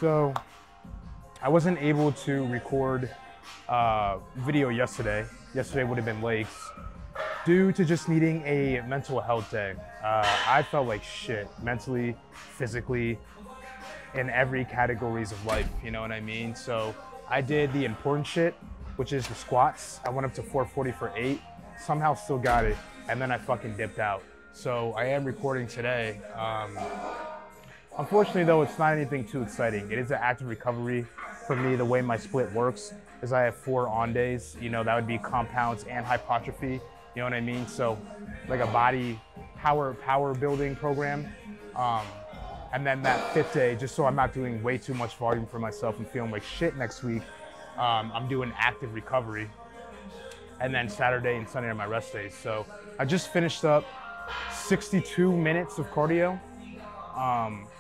So I wasn't able to record video yesterday. Yesterday would have been legs due to just needing a mental health day. I felt like shit mentally, physically, in every categories of life, you know what I mean? So I did the important shit, which is the squats. I went up to 440 for 8, somehow still got it, and then I fucking dipped out. So I am recording today. Unfortunately though, it's not anything too exciting. It is an active recovery. For me, the way my split works is I have 4 on days. You know, that would be compounds and hypertrophy. You know what I mean? So like a body power building program. And then that 5th day, just so I'm not doing way too much volume for myself and feeling like shit next week, I'm doing active recovery. And then Saturday and Sunday are my rest days. So I just finished up 62 minutes of cardio,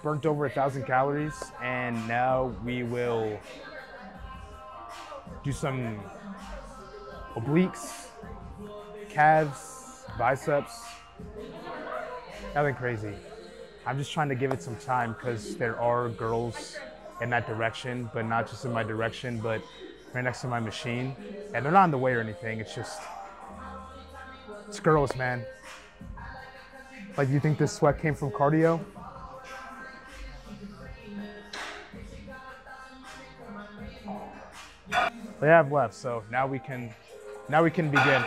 burnt over 1,000 calories, and now we will do some obliques, calves, biceps, nothing crazy. I'm just trying to give it some time because there are girls in that direction, but not just in my direction, but right next to my machine. And they're not in the way or anything, it's girls, man. Like, you think this sweat came from cardio? They have left, so now we can begin.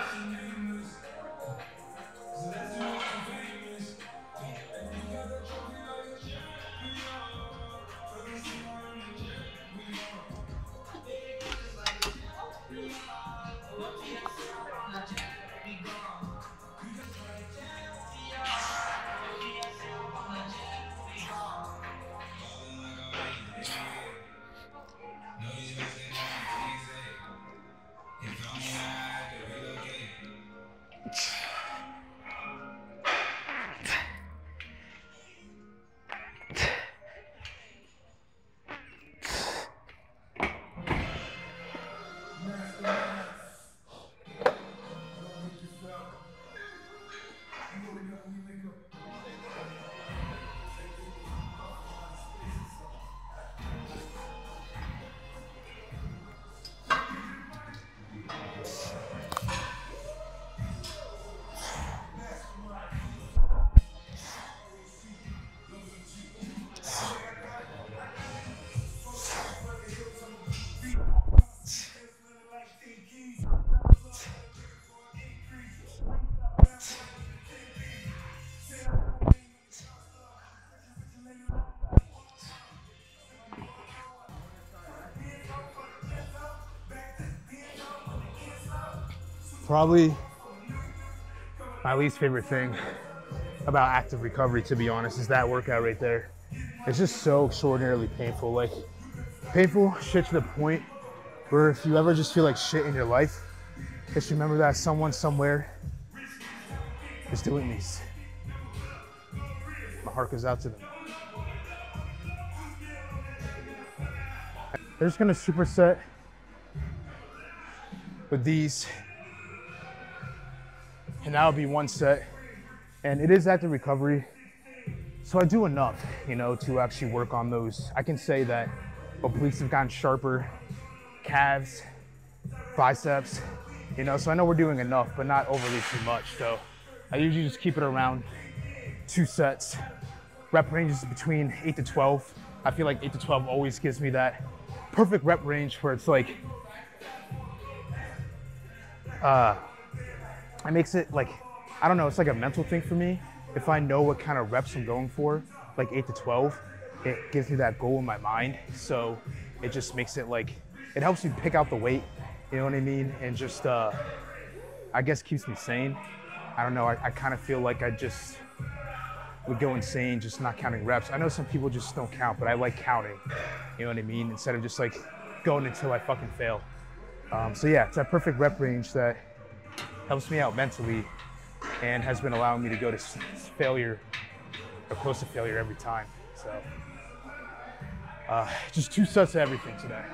Probably my least favorite thing about active recovery, to be honest, is that workout right there. It's just so extraordinarily painful. Like, painful shit to the point where if you ever just feel like shit in your life, just remember that someone somewhere is doing these. My heart goes out to them. They're just gonna superset with these. And that'll be one set. And it is active recovery. So I do enough, you know, to actually work on those. I can say that obliques have gotten sharper, calves, biceps, you know, so I know we're doing enough, but not overly too much. So I usually just keep it around 2 sets. Rep ranges between 8 to 12. I feel like 8 to 12 always gives me that perfect rep range where it's like, it makes it like, I don't know, it's like a mental thing for me. If I know what kind of reps I'm going for, like 8 to 12, it gives me that goal in my mind. So it just makes it like, it helps me pick out the weight, you know what I mean? And just, I guess keeps me sane. I don't know, I kind of feel like I just would go insane just not counting reps. I know some people just don't count, but I like counting, you know what I mean? Instead of just like going until I fucking fail. So yeah, it's that perfect rep range that helps me out mentally and has been allowing me to go to failure or close to failure every time. So just 2 sets of everything today.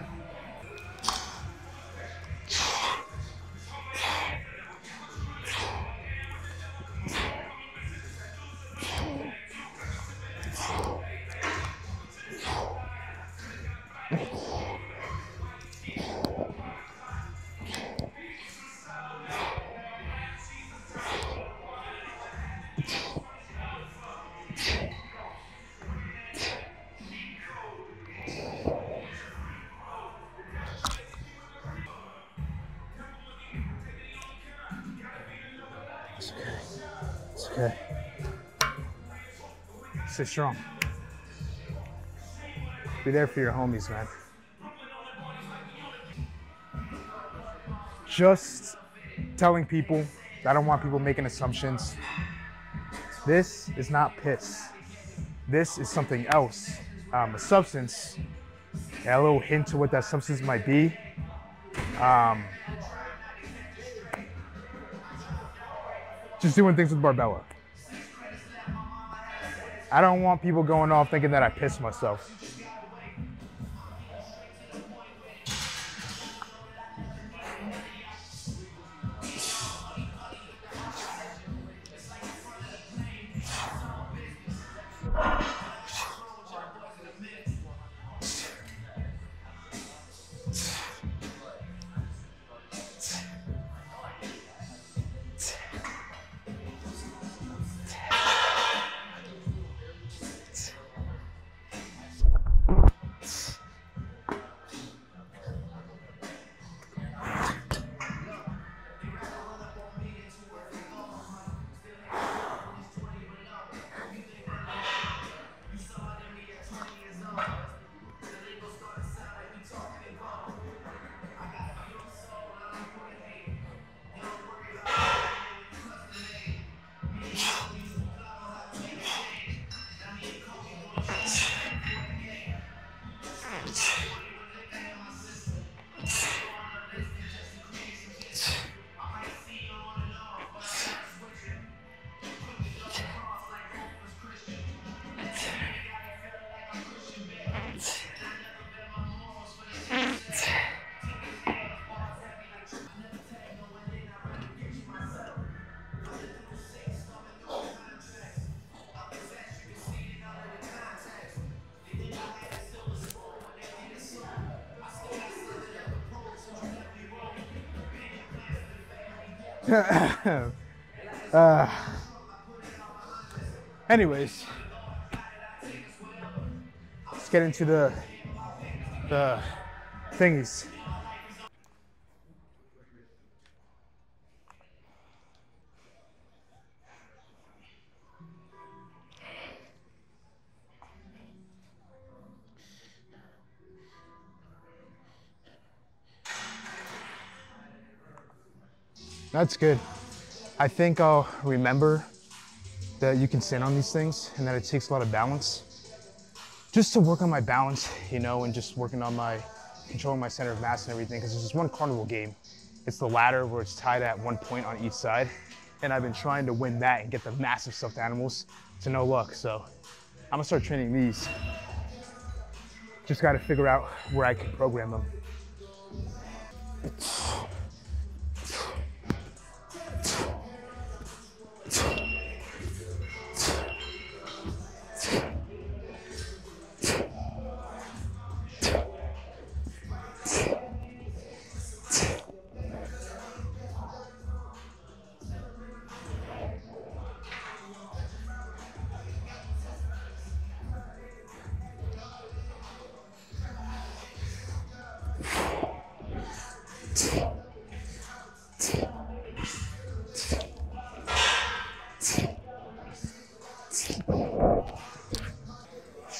Okay. Stay strong. Be there for your homies, man. Just telling people, I don't want people making assumptions. This is not piss. This is something else. A substance, a little hint to what that substance might be. Just doing things with Barbella. I don't want people going off thinking that I pissed myself. Anyways, let's get into the thingies. That's good. I think I'll remember that you can stand on these things and that it takes a lot of balance. Just to work on my balance, you know, and just working on my, controlling my center of mass and everything, because there's this one carnival game. It's the ladder where it's tied at one point on each side. And I've been trying to win that and get the massive stuffed animals to no luck. So I'm gonna start training these. Just gotta figure out where I can program them.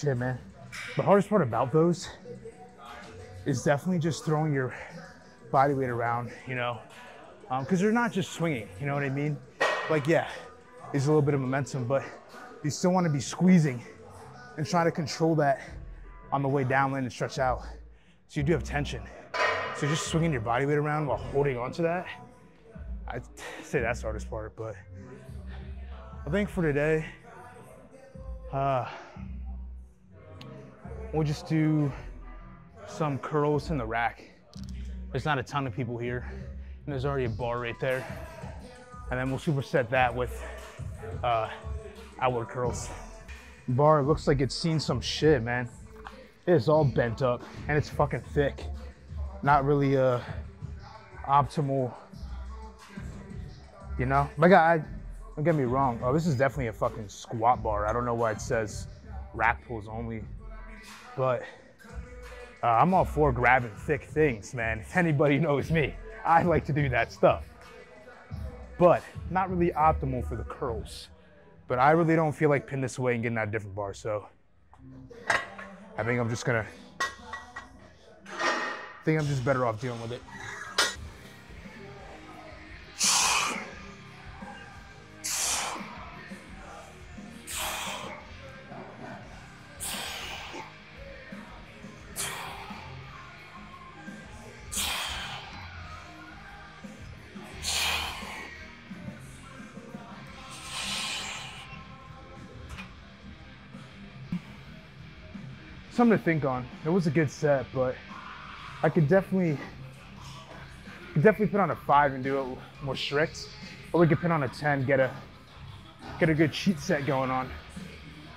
Shit, man. The hardest part about those is definitely just throwing your body weight around, you know, because they're not just swinging, you know what I mean? Like, yeah, there's a little bit of momentum, but you still want to be squeezing and trying to control that on the way down, letting it stretch out. So you do have tension. So just swinging your body weight around while holding on to that, I'd say that's the hardest part, but I think for today, we'll just do some curls in the rack. There's not a ton of people here, and there's already a bar right there. And then we'll superset that with outward curls. Bar looks like it's seen some shit, man. It's all bent up, and it's fucking thick. Not really optimal, you know? Like, don't get me wrong. Oh, this is definitely a fucking squat bar. I don't know why it says rack pulls only. But I'm all for grabbing thick things, man. If anybody knows me, I like to do that stuff. But not really optimal for the curls. But I really don't feel like pinning this away and getting that different bar, so I think I'm just better off dealing with it. Something to think on. It was a good set, but I could definitely put on a 5 and do it more strict, or we could put on a 10, get a good cheat set going on,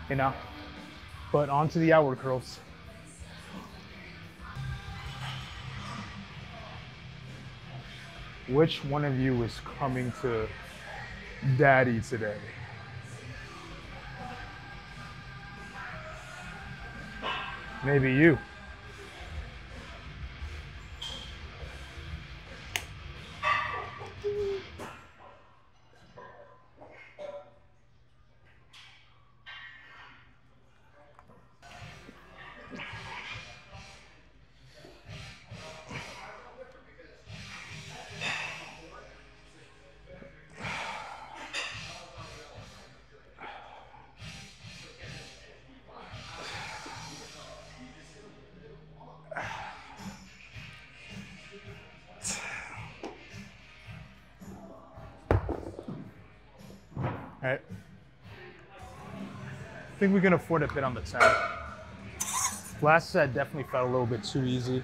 you know. But on to the outward curls. Which one of you is coming to daddy today? Maybe you. All right. I think we can afford to put on the 10. Last set definitely felt a little bit too easy.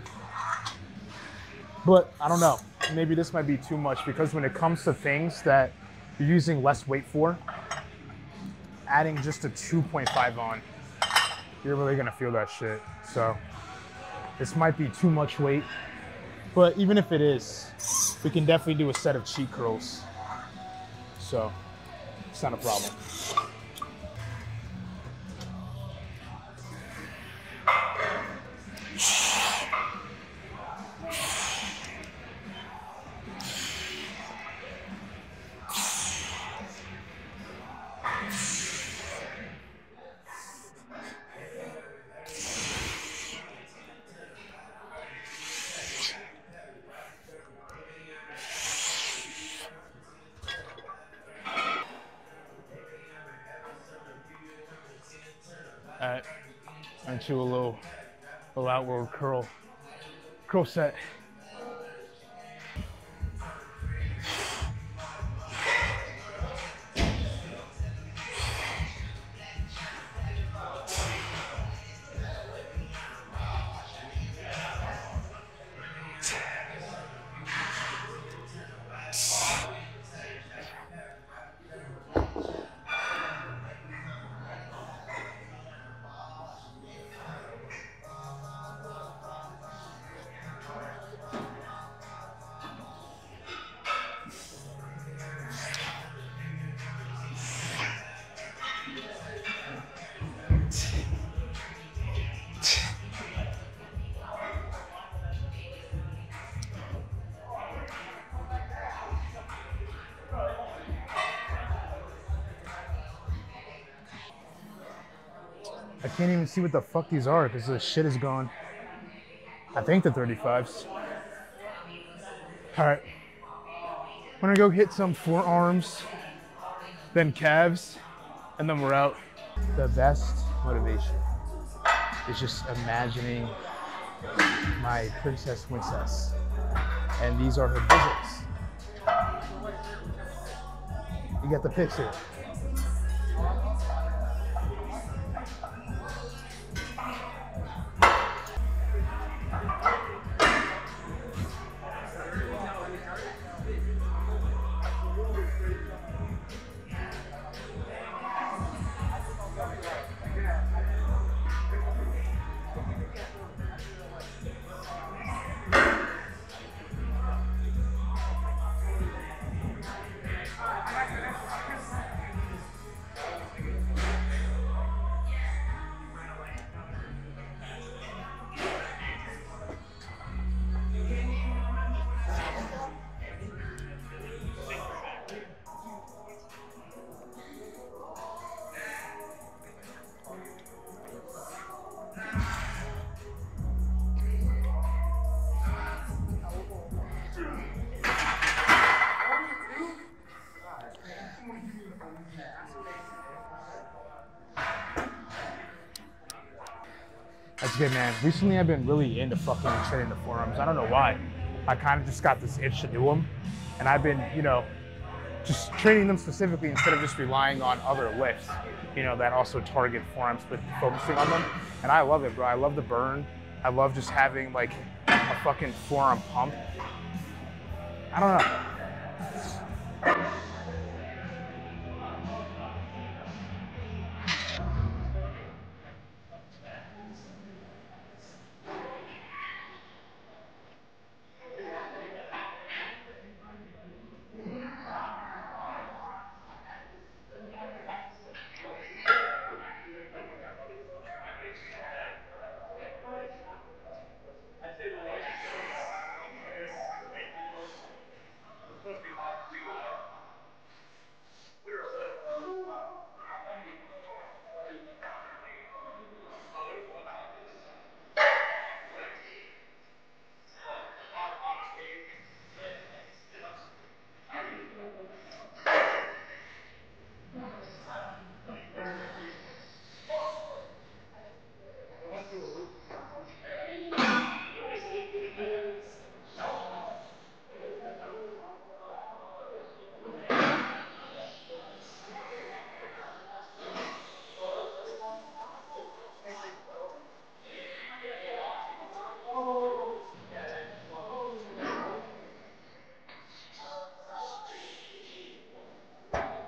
But I don't know. Maybe this might be too much, because when it comes to things that you're using less weight for, adding just a 2.5 on, you're really gonna feel that shit. So this might be too much weight. But even if it is, we can definitely do a set of cheat curls. So it's not a problem. All right, into a little outward curl set. I can't even see what the fuck these are because the shit is gone. I think the 35s. All right. I'm gonna go hit some forearms, then calves, and then we're out. The best motivation is just imagining my princess Wincess. And these are her visits. You get the picture. That's good, man. Recently, I've been really into fucking training the forearms. I don't know why. I kind of just got this itch to do them, and I've been, just training them specifically instead of just relying on other lifts, that also target forearms, but focusing on them. And I love it, bro. I love the burn. I love just having like a fucking forearm pump. I don't know.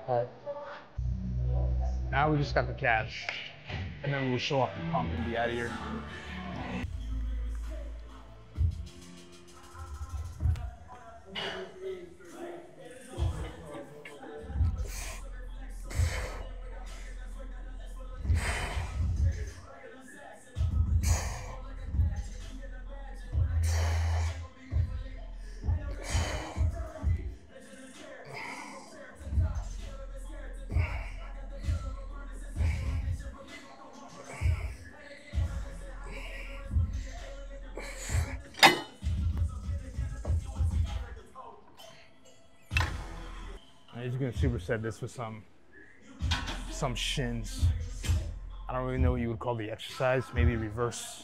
All right. Now we just got the calves, and then we'll show off the pump and be out of here. I'm just gonna superset this with some shins. I don't really know what you would call the exercise. Maybe reverse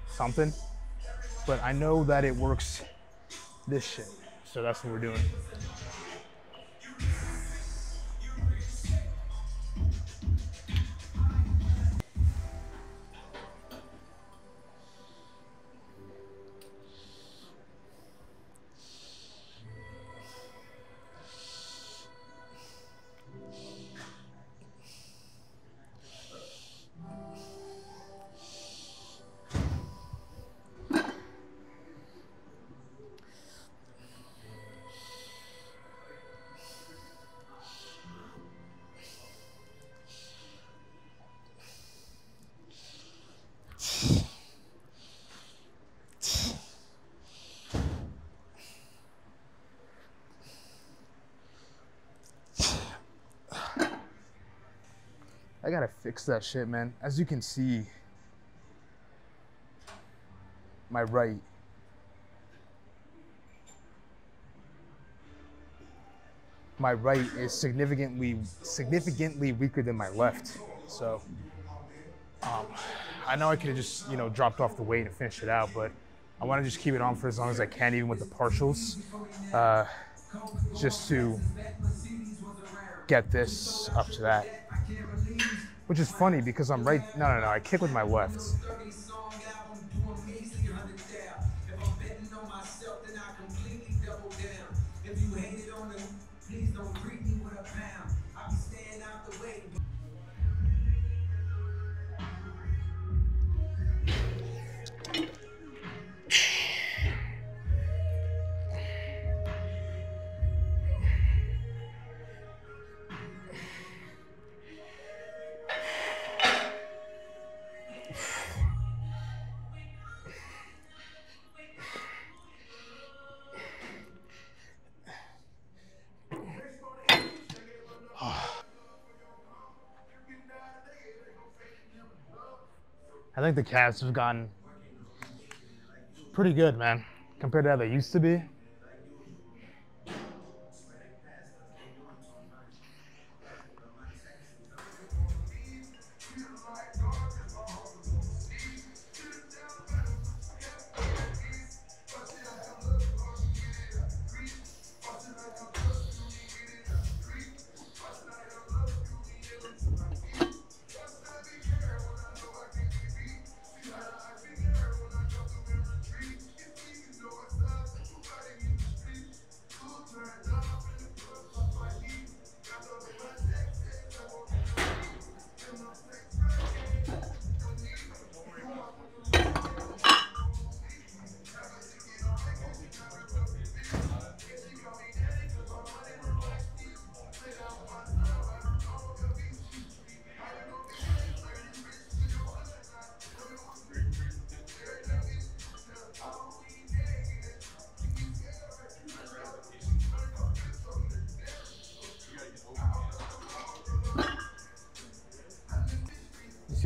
something, but I know that it works this shit. So that's what we're doing. I gotta fix that shit, man. As you can see, my right is significantly weaker than my left. So I know I could have just dropped off the weight and finished it out, but I want to just keep it on for as long as I can, even with the partials, just to get this up to that. Which is funny because I'm right. No, I kick with my left. I think the calves have gotten pretty good, man, compared to how they used to be.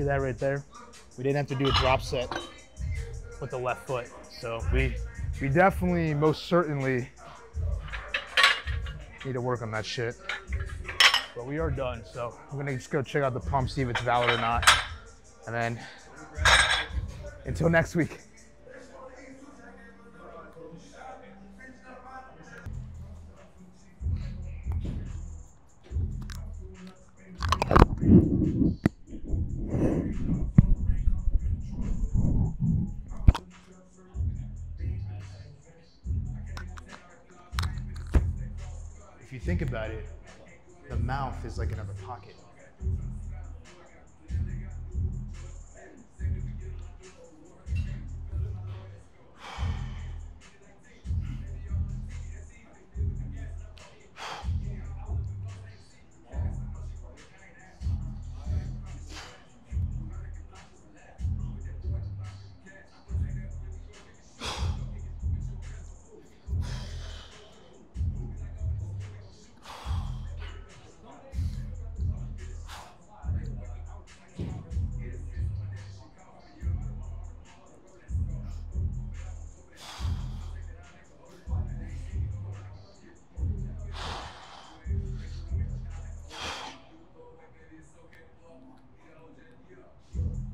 see that right there? We didn't have to do a drop set with the left foot. So we definitely, most certainly need to work on that shit. But we are done. So I'm gonna just go check out the pump, see if it's valid or not. And then until next week. If you think about it, the mouth is like another pocket.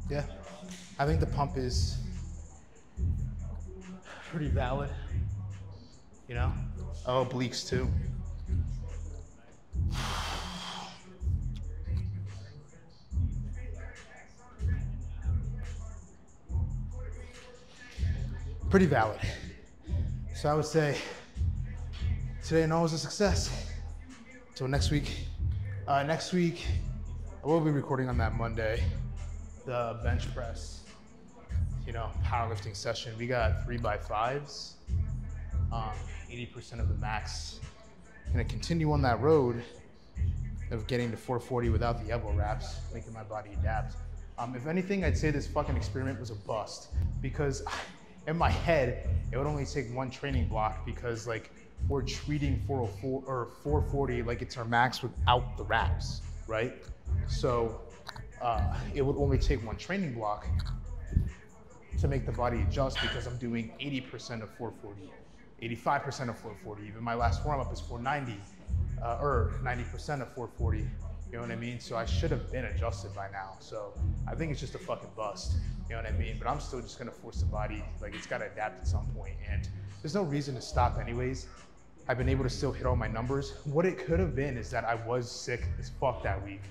Yeah, I think the pump is pretty valid, you know? Oh, obliques too. Pretty valid. So I would say today and all was a success. So next week I will be recording on that Monday, the bench press, you know, powerlifting session. We got 3x5s, 80% of the max. Gonna continue on that road of getting to 440 without the elbow wraps, making my body adapt. If anything, I'd say this fucking experiment was a bust because in my head, it would only take one training block because like we're treating 404 or 440 like it's our max without the wraps, right? So it would only take one training block to make the body adjust because I'm doing 80% of 440, 85% of 440. Even my last warm up is 490, or 90% of 440. You know what I mean? So I should have been adjusted by now. So I think it's just a fucking bust. You know what I mean? But I'm still just gonna force the body, like it's gotta adapt at some point. And there's no reason to stop anyways. I've been able to still hit all my numbers. What it could have been is that I was sick as fuck that week.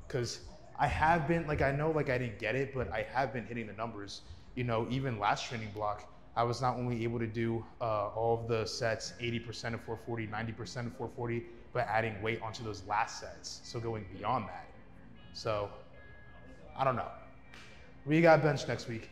Cause I have been, like I know like I didn't get it, but I have been hitting the numbers. You know, even last training block, I was not only able to do all of the sets, 80% of 440, 90% of 440, but adding weight onto those last sets. So going beyond that. So, I don't know. We got bench next week.